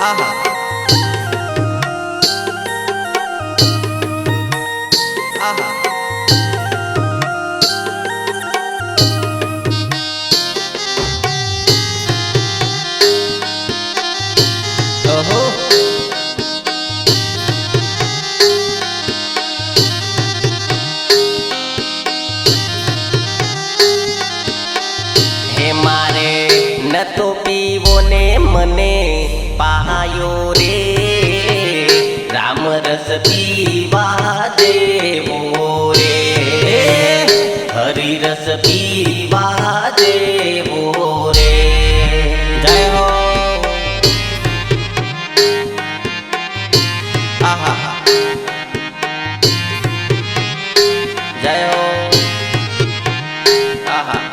આહા આહા ઓહો હે મારે નતો પીવો ને મને પાયો રે રામ રસ પીવા દેવો રે હરિ રસ પીવા દેવો રે જય હો આહા જય હો આહા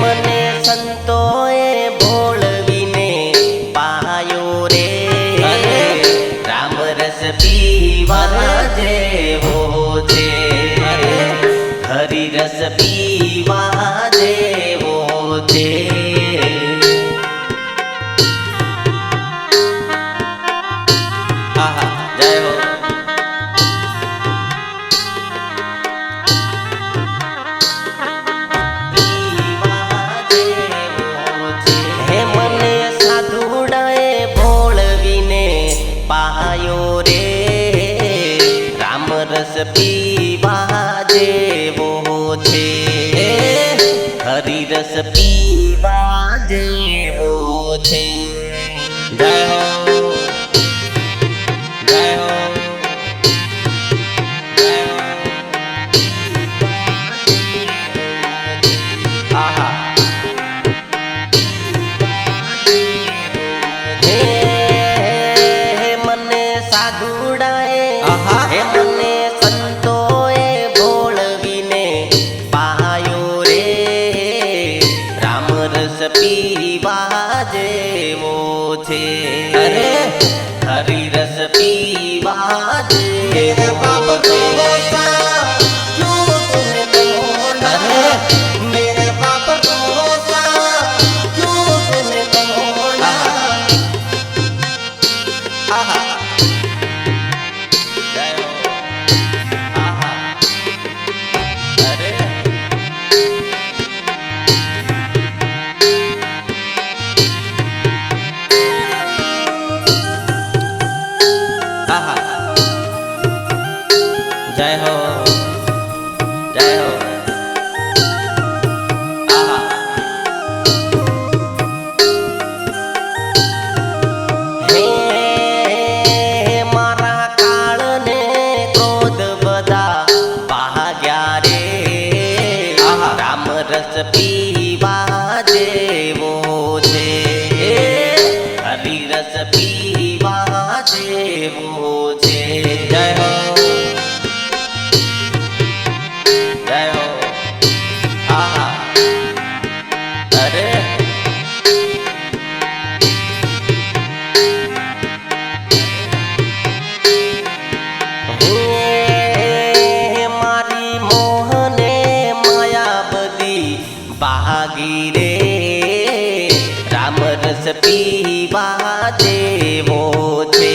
મને સંતોએ ભોળવીને પાયો રે રામ રસ પીવા જેવો છે હરિ રસ પીવા જેવો છે આહા જય હો પાયો રે રામ રસ પીવા જેવો છે હરિ રસ પીવા જેવો છે જય હો જય હો આહા હે મને સંતોએ ભોળવીને પાયો રે રામ રસ પીવા જેવો છે અરે હરિ રસ પીવા જેવો છે जय हो जय हो आहा हे मारा काल ने क्रोध बदा भाग्या रे आहा राम रस पीवा जेवो छे हरि रस पीवा जेवो छे जय हो जय हो आहा अरे मारी मोहने माया बदी भागी रे राम रस पीवा जेवो छे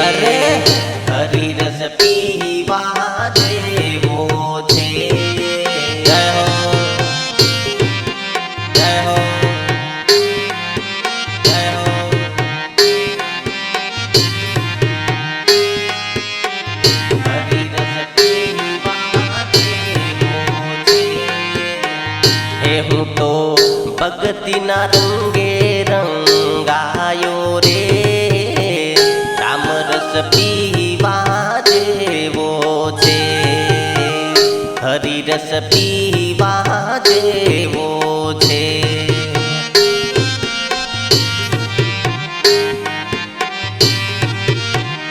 अरे हरि रस पीवा जेवो छे जय हो जय हो जय हो हरि रस पीवा जेवो छे हे हूँ तो भगती ना रंगे रंगायो रे राम रस पीवा जेवो छे हरि रस पीवा जेवो छे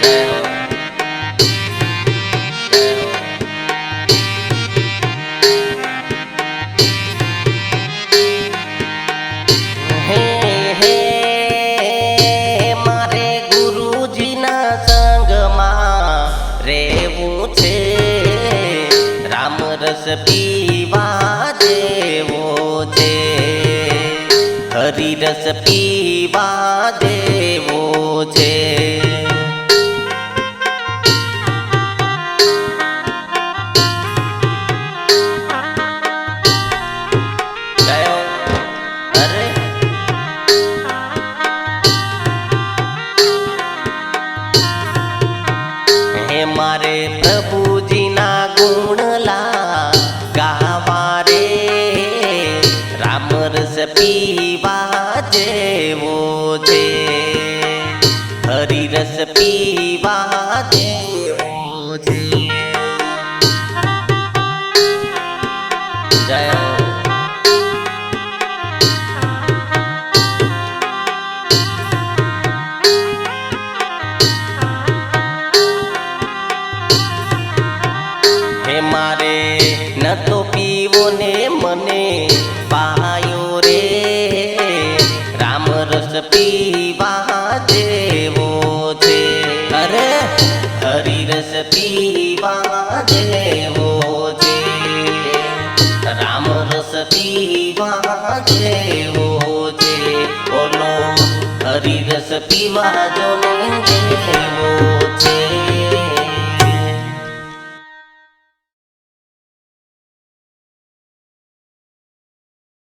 जय हो जय हो हे हे मारे गुरुजी ना संग मा रेवू छे राम रस पीवा હરિરસ પીવા દેવો છે. મારે પ્રભુજીના ગુણલા ગાવા રે, રામ રસ પીવા જેવો છે, હરિરસ પીવા જેવો છે. જય મારે ન તો પીવો ને મને પાયો રે, રામ રસ પીવા જેવો છે. અરે હરિરસ પીવા જેવો છે, રામ રસ પીવા જેવો છે. બોલો હરિરસ પીવા જો ને જેવો